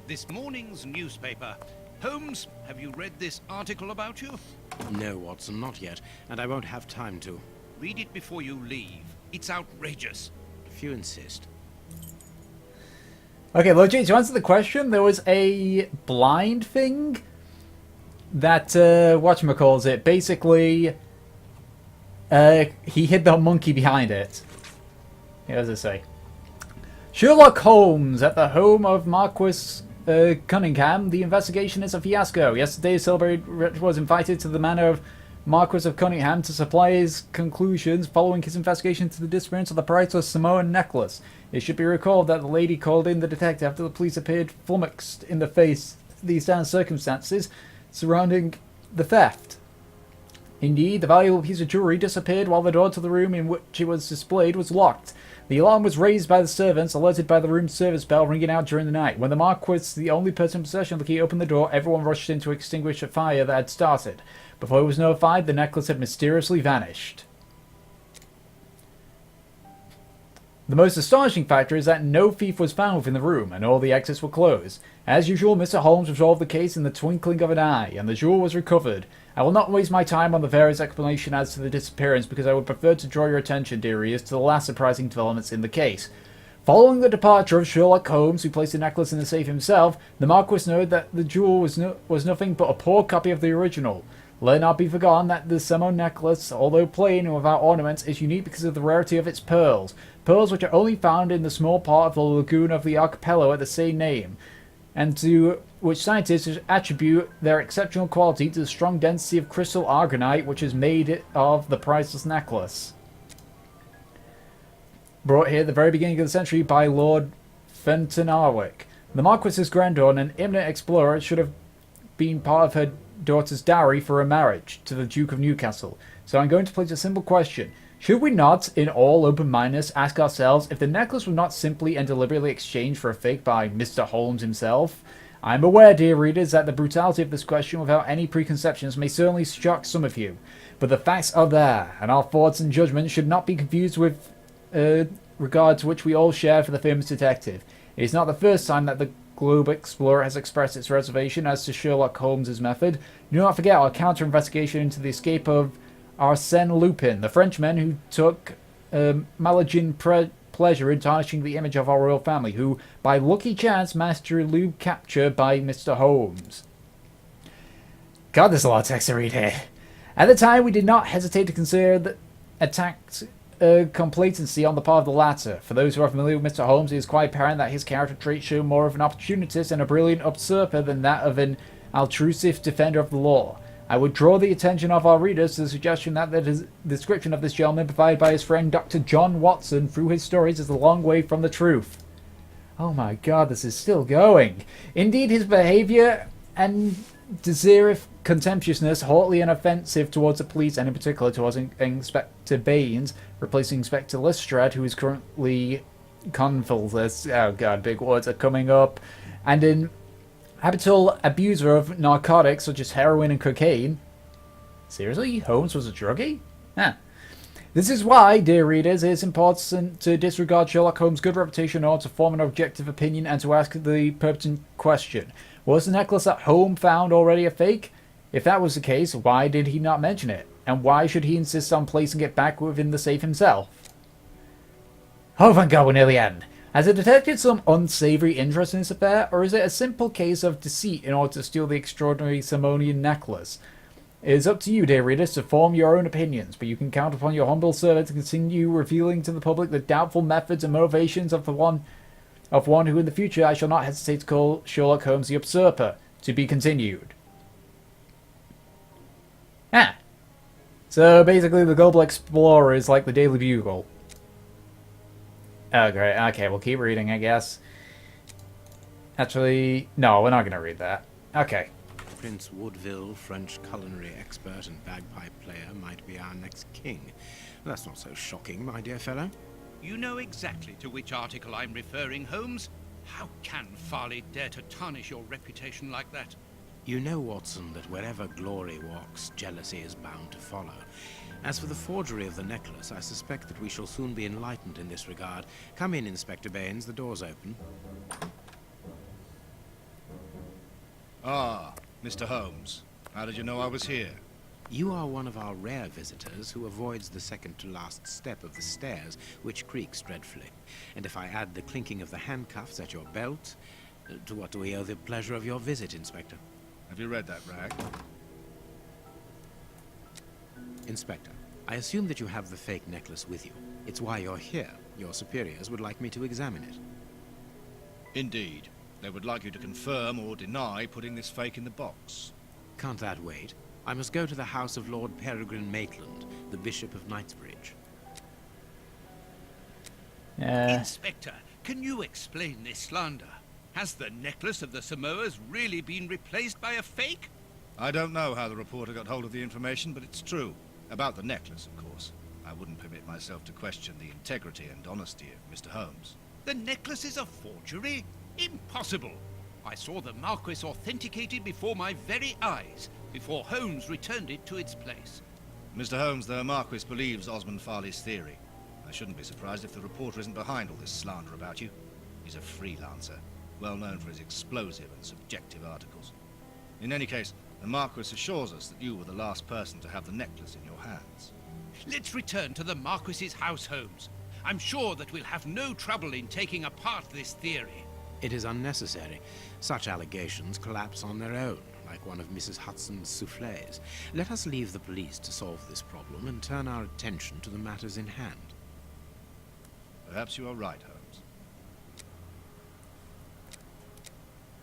this morning's newspaper. Holmes, have you read this article about you? No, Watson, not yet, and I won't have time to. Read it before you leave. It's outrageous. If you insist. Okay, Logic, to answer the question, there was a blind thing that, whatchamacallit, basically, he hid the monkey behind it. Here does it say? Sherlock Holmes at the home of Marquis Cunningham. The investigation is a fiasco. Yesterday, a celebrated was invited to the manor of Marquis of Cunningham to supply his conclusions following his investigation into the disappearance of the priceless Samoan necklace. It should be recalled that the lady called in the detective after the police appeared flummoxed in the face of the circumstances surrounding the theft. Indeed, the valuable piece of jewellery disappeared while the door to the room in which it was displayed was locked. The alarm was raised by the servants, alerted by the room service bell ringing out during the night. When the Marquis, the only person in possession of the key, opened the door, everyone rushed in to extinguish a fire that had started. Before it was notified, the necklace had mysteriously vanished. The most astonishing factor is that no thief was found within the room, and all the exits were closed. As usual, Mr. Holmes resolved the case in the twinkling of an eye, and the jewel was recovered. I will not waste my time on the various explanations as to the disappearance, because I would prefer to draw your attention, dear readers, to the last surprising developments in the case. Following the departure of Sherlock Holmes, who placed the necklace in the safe himself, the Marquis noted that the jewel was nothing but a poor copy of the original. Let it not be forgotten that the Samoan necklace, although plain and without ornaments, is unique because of the rarity of its pearls. Pearls which are only found in the small part of the lagoon of the archipelago at the same name, and to which scientists attribute their exceptional quality to the strong density of crystal argonite which is made it of the priceless necklace. Brought here at the very beginning of the century by Lord Fenton-Arwick. The Marquis's granddaughter, an eminent explorer, should have been part of her daughter's dowry for a marriage to the Duke of Newcastle. So I'm going to place a simple question. Should we not, in all open-mindedness, ask ourselves if the necklace was not simply and deliberately exchanged for a fake by Mr. Holmes himself? I am aware, dear readers, that the brutality of this question without any preconceptions may certainly shock some of you, but the facts are there, and our thoughts and judgments should not be confused with regard to which we all share for the famous detective. It is not the first time that the Globe Explorer has expressed its reservation as to Sherlock Holmes' method. Do not forget our counter-investigation into the escape of Arsène Lupin, the Frenchman who took malign pleasure in tarnishing the image of our royal family, who, by lucky chance, managed to elude capture by Mr. Holmes. God, there's a lot of text to read here. At the time, we did not hesitate to consider the attacked complacency on the part of the latter. For those who are familiar with Mr. Holmes, it is quite apparent that his character traits show more of an opportunist and a brilliant usurper than that of an altruistic defender of the law. I would draw the attention of our readers to the suggestion that the description of this gentleman provided by his friend Dr. John Watson through his stories is a long way from the truth. Oh my god, this is still going. Indeed, his behaviour and deserved contemptuousness, haughtily and offensive towards the police, and in particular towards Inspector Baines, replacing Inspector Lestrade, who is currently convulsed. Oh god, big words are coming up. And in habitual abuser of narcotics such as heroin and cocaine. Seriously? Holmes was a druggie? Huh. This is why, dear readers, it is important to disregard Sherlock Holmes' good reputation in order to form an objective opinion and to ask the pertinent question. Was the necklace at home found already a fake? If that was the case, why did he not mention it? And why should he insist on placing it back within the safe himself? Oh, thank God, we're near the end. Has it detected some unsavory interest in this affair, or is it a simple case of deceit in order to steal the extraordinary Samoan necklace? It is up to you, dear readers, to form your own opinions, but you can count upon your humble servant to continue revealing to the public the doubtful methods and motivations of one who in the future I shall not hesitate to call Sherlock Holmes the usurper. To be continued. So basically the Global Explorer is like the Daily Bugle. Oh, great. Okay, we'll keep reading, I guess. Actually, no, we're not going to read that. Okay. Prince Woodville, French culinary expert and bagpipe player, might be our next king. That's not so shocking, my dear fellow. You know exactly to which article I'm referring, Holmes. How can Farley dare to tarnish your reputation like that? You know, Watson, that wherever glory walks, jealousy is bound to follow. As for the forgery of the necklace, I suspect that we shall soon be enlightened in this regard. Come in, Inspector Baines, the door's open. Ah, Mr. Holmes. How did you know I was here? You are one of our rare visitors who avoids the second-to-last step of the stairs, which creaks dreadfully. And if I add the clinking of the handcuffs at your belt, to what do we owe the pleasure of your visit, Inspector? Have you read that rag? Inspector, I assume that you have the fake necklace with you. It's why you're here. Your superiors would like me to examine it. Indeed. They would like you to confirm or deny putting this fake in the box. Can't that wait? I must go to the house of Lord Peregrine Maitland, the Bishop of Knightsbridge. Inspector, can you explain this slander? Has the necklace of the Samoas really been replaced by a fake? I don't know how the reporter got hold of the information, but it's true. About the necklace, of course. I wouldn't permit myself to question the integrity and honesty of Mr. Holmes. The necklace is a forgery? Impossible! I saw the Marquis authenticated before my very eyes, before Holmes returned it to its place. Mr. Holmes, the Marquis believes Osmond Farley's theory. I shouldn't be surprised if the reporter isn't behind all this slander about you. He's a freelancer, well known for his explosive and subjective articles. In any case, the Marquis assures us that you were the last person to have the necklace in your hands. Let's return to the Marquis's house, Holmes. I'm sure that we'll have no trouble in taking apart this theory. It is unnecessary. Such allegations collapse on their own, like one of Mrs. Hudson's soufflés. Let us leave the police to solve this problem and turn our attention to the matters in hand. Perhaps you are right, Holmes.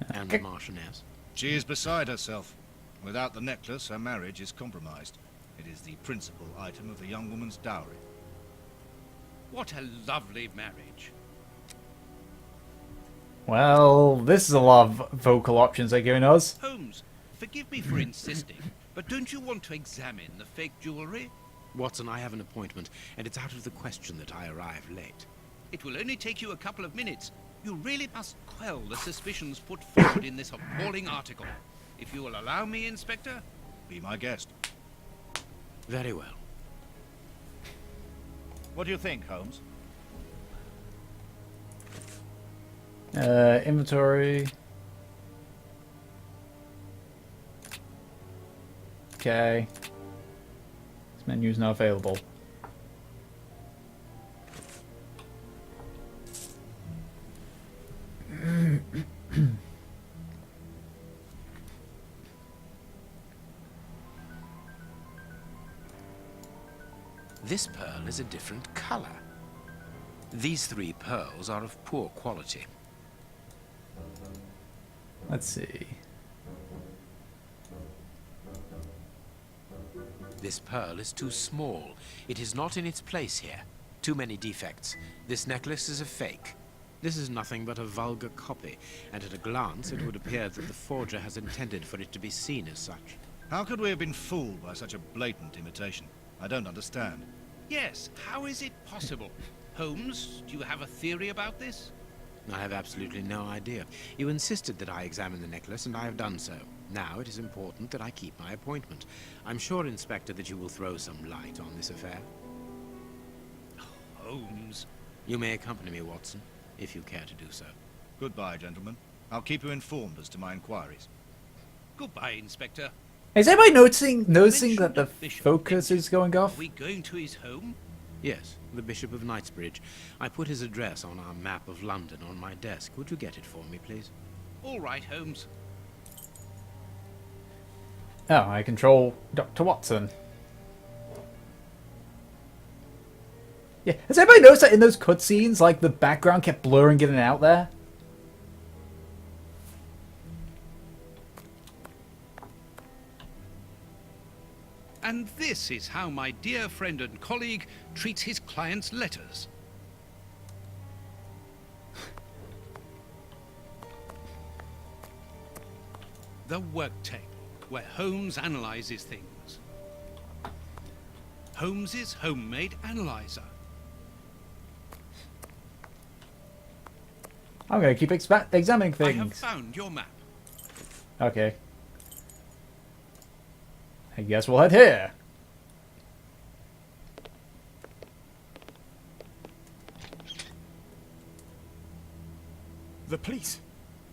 And the Marchioness? She is beside herself. Without the necklace, her marriage is compromised. It is the principal item of the young woman's dowry. What a lovely marriage. Well, this is a lot of vocal options they're giving us. Holmes, forgive me for insisting, but don't you want to examine the fake jewelry? Watson, I have an appointment, and it's out of the question that I arrive late. It will only take you a couple of minutes. You really must quell the suspicions put forward in this appalling article. If you will allow me, Inspector. Be my guest. Very well. What do you think, Holmes? Inventory. Okay. This menu is not available. This pearl is a different color. These 3 pearls are of poor quality. Let's see. This pearl is too small. It is not in its place here. Too many defects. This necklace is a fake. This is nothing but a vulgar copy, and at a glance it would appear that the forger has intended for it to be seen as such. How could we have been fooled by such a blatant imitation? I don't understand. Yes, how is it possible? Holmes, do you have a theory about this? I have absolutely no idea. You insisted that I examine the necklace, and I have done so. Now it is important that I keep my appointment. I'm sure, Inspector, that you will throw some light on this affair. Holmes. You may accompany me, Watson, if you care to do so. Goodbye, gentlemen. I'll keep you informed as to my inquiries. Goodbye, Inspector. Is anybody noticing that the Mentioned Bishop focus is going off? Are we going to his home? Yes, the Bishop of Knightsbridge. I put his address on our map of London on my desk. Would you get it for me, please? All right, Holmes. Oh, I control Dr. Watson. Yeah, has anybody noticed that in those cutscenes, like, the background kept blurring in and out there? And this is how my dear friend and colleague treats his clients' letters. The work table, where Holmes analyzes things. Holmes's homemade analyzer. I'm gonna keep examining I have things. found your map. Okay. I guess we'll head here. The police?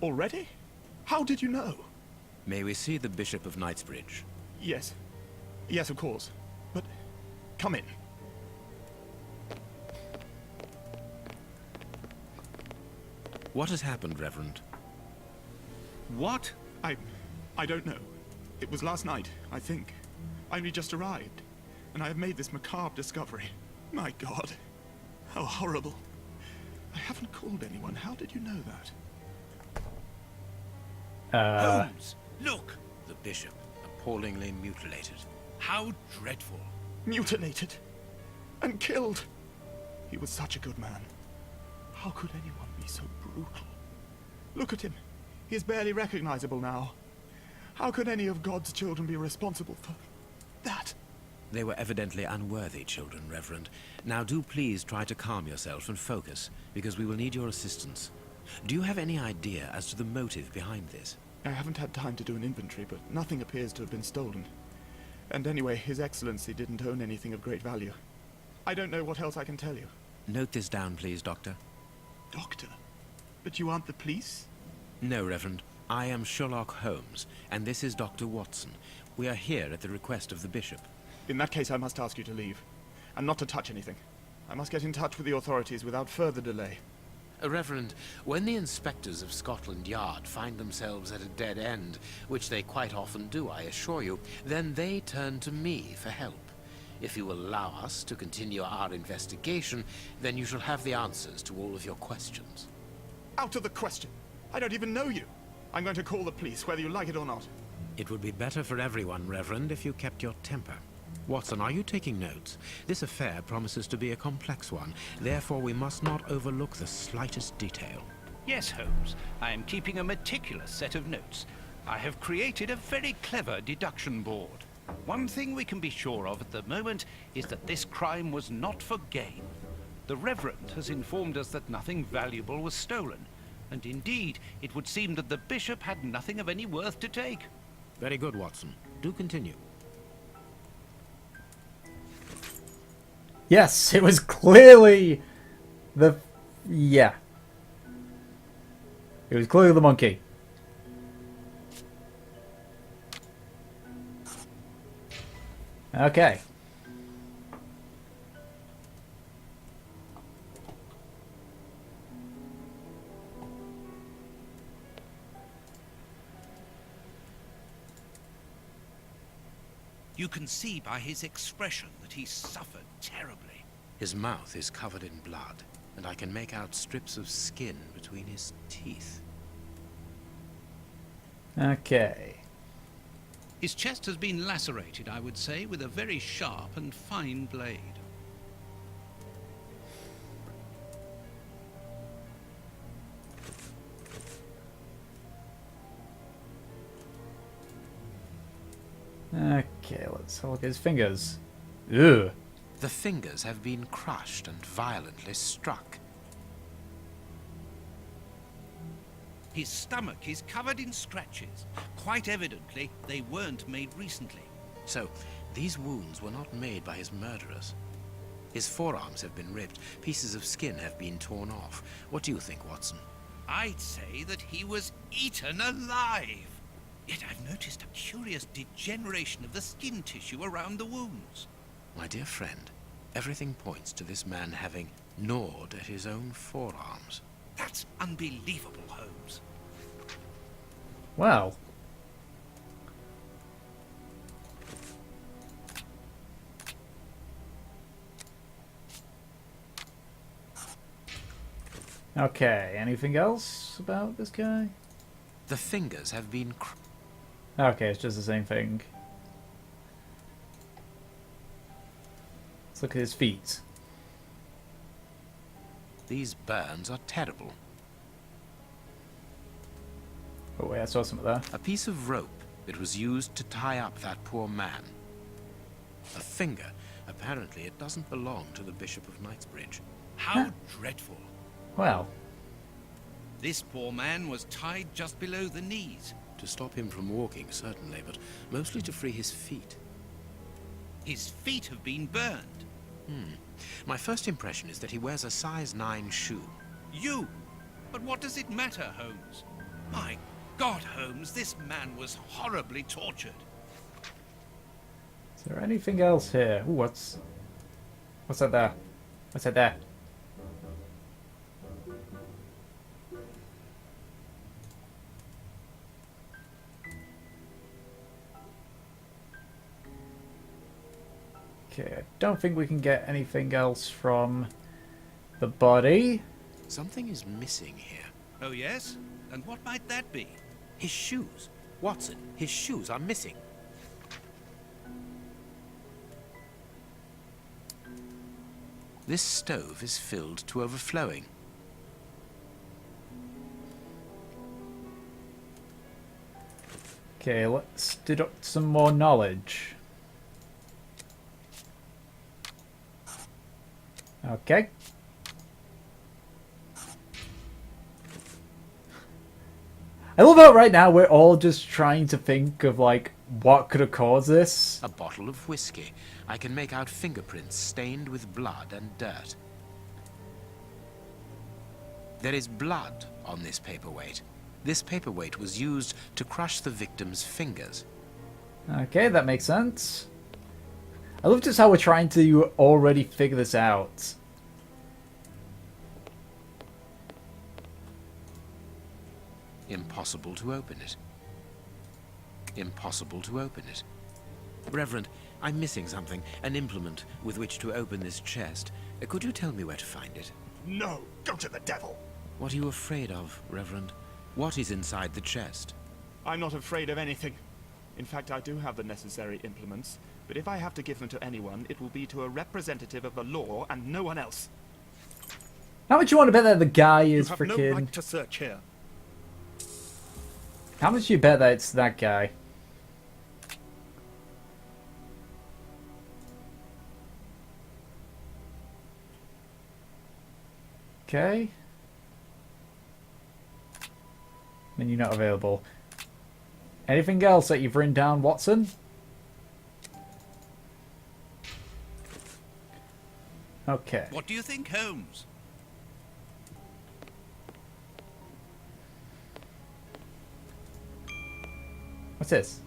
Already? How did you know? May we see the Bishop of Knightsbridge? Yes. Yes, of course. But come in. What has happened, Reverend? What? I don't know. It was last night, I think. I only just arrived, and I have made this macabre discovery. My God. How horrible. I haven't called anyone. How did you know that? Holmes, look! The Bishop, appallingly mutilated. How dreadful. Mutilated. And killed. He was such a good man. How could anyone be so brutal? Look at him. He is barely recognizable now. How could any of God's children be responsible for that? They were evidently unworthy children, Reverend. Now do please try to calm yourself and focus, because we will need your assistance. Do you have any idea as to the motive behind this? I haven't had time to do an inventory, but nothing appears to have been stolen. And anyway, His Excellency didn't own anything of great value. I don't know what else I can tell you. Note this down, please, Doctor. Doctor? But you aren't the police? No, Reverend. I am Sherlock Holmes, and this is Dr. Watson. We are here at the request of the Bishop. In that case, I must ask you to leave. And not to touch anything. I must get in touch with the authorities without further delay. Reverend, when the inspectors of Scotland Yard find themselves at a dead end, which they quite often do, I assure you, then they turn to me for help. If you will allow us to continue our investigation, then you shall have the answers to all of your questions. Out of the question! I don't even know you! I'm going to call the police, whether you like it or not. It would be better for everyone, Reverend, if you kept your temper. Watson, are you taking notes? This affair promises to be a complex one. Therefore, we must not overlook the slightest detail. Yes, Holmes. I am keeping a meticulous set of notes. I have created a very clever deduction board. One thing we can be sure of at the moment is that this crime was not for gain. The Reverend has informed us that nothing valuable was stolen, and indeed, it would seem that the Bishop had nothing of any worth to take. Very good, Watson. Do continue. Yes, it was clearly the... yeah. It was clearly the monkey. Okay. You can see by his expression that he suffered terribly. His mouth is covered in blood, and I can make out strips of skin between his teeth. Okay. His chest has been lacerated, I would say, with a very sharp and fine blade. Okay, let's have a look at his fingers. Ugh. The fingers have been crushed and violently struck. His stomach is covered in scratches. Quite evidently, they weren't made recently. So, these wounds were not made by his murderers. His forearms have been ripped, pieces of skin have been torn off. What do you think, Watson? I'd say that he was eaten alive. Yet I've noticed a curious degeneration of the skin tissue around the wounds. My dear friend, everything points to this man having gnawed at his own forearms. That's unbelievable, Holmes. Well. Okay, anything else about this guy? The fingers have been Okay, it's just the same thing. Let's look at his feet. These burns are terrible. Oh wait, I saw something there. A piece of rope that was used to tie up that poor man. A finger. Apparently it doesn't belong to the Bishop of Knightsbridge. How dreadful. Well, This poor man was tied just below the knees. To stop him from walking, certainly, but mostly to free his feet. His feet have been burned. My first impression is that he wears a size 9 shoe. You! But what does it matter, Holmes? My God, Holmes, this man was horribly tortured. Is there anything else here? Ooh, what's that there? What's that there? Okay, I don't think we can get anything else from the body. Something is missing here. Oh, yes? And what might that be? His shoes. Watson, his shoes are missing. This stove is filled to overflowing. Okay, let's deduct some more knowledge. Okay. I love how right now we're all just trying to think of, like, what could have caused this. A bottle of whiskey. I can make out fingerprints stained with blood and dirt. There is blood on this paperweight. This paperweight was used to crush the victim's fingers. Okay, that makes sense. I love just how we're trying to already figure this out. Impossible to open it. Impossible to open it. Reverend, I'm missing something. An implement with which to open this chest. Could you tell me where to find it? No, go to the devil. What are you afraid of, Reverend? What is inside the chest? I'm not afraid of anything. In fact, I do have the necessary implements, but if I have to give them to anyone, it will be to a representative of the law and no one else. How much you want to bet that the guy is You have freaking... no right to search here. How much do you bet that it's that guy? Okay. Menu not available. Anything else that you've written down, Watson? Okay. What do you think, Holmes? What's this?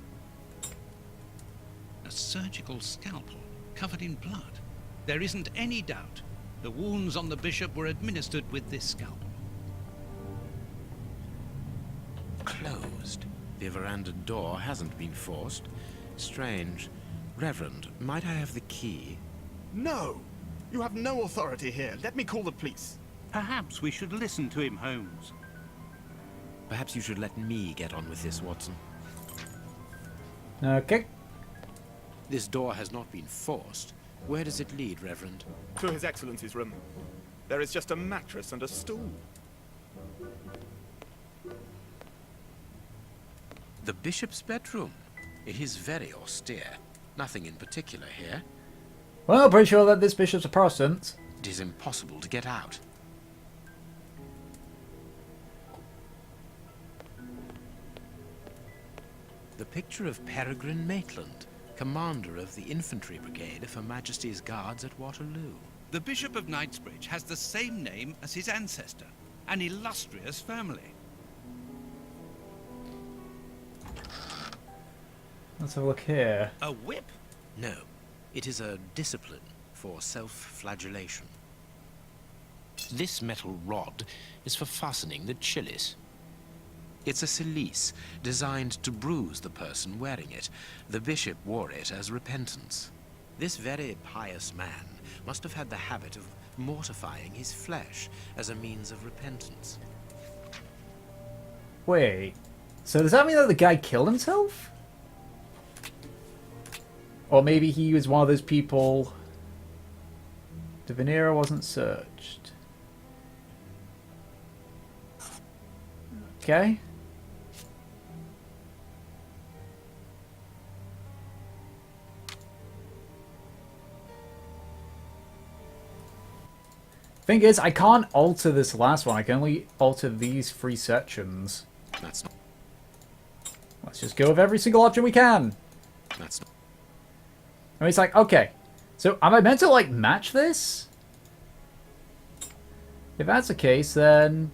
A surgical scalpel covered in blood. There isn't any doubt. The wounds on the bishop were administered with this scalpel. Closed. The veranda door hasn't been forced. Strange. Reverend, might I have the key? No! You have no authority here. Let me call the police. Perhaps we should listen to him, Holmes. Perhaps you should let me get on with this, Watson. Okay. This door has not been forced. Where does it lead, Reverend? To His Excellency's room. There is just a mattress and a stool. The bishop's bedroom. It is very austere. Nothing in particular here. Well, pretty sure that this bishop's a Protestant. It is impossible to get out. The picture of Peregrine Maitland, commander of the infantry brigade of Her Majesty's Guards at Waterloo. The Bishop of Knightsbridge has the same name as his ancestor, an illustrious family. Let's have a look here. A whip? No, it is a discipline for self-flagellation. This metal rod is for fastening the chilies. It's a cilice designed to bruise the person wearing it. The bishop wore it as repentance. This very pious man must have had the habit of mortifying his flesh as a means of repentance. Wait. So does that mean that the guy killed himself? Or maybe he was one of those people... De Venera wasn't searched. Okay. Thing is, I can't alter this last one. I can only alter these 3 sections. That's not... Let's just go with every single option we can. That's not... I mean, it's like, okay. So, am I meant to, like, match this? If that's the case, then...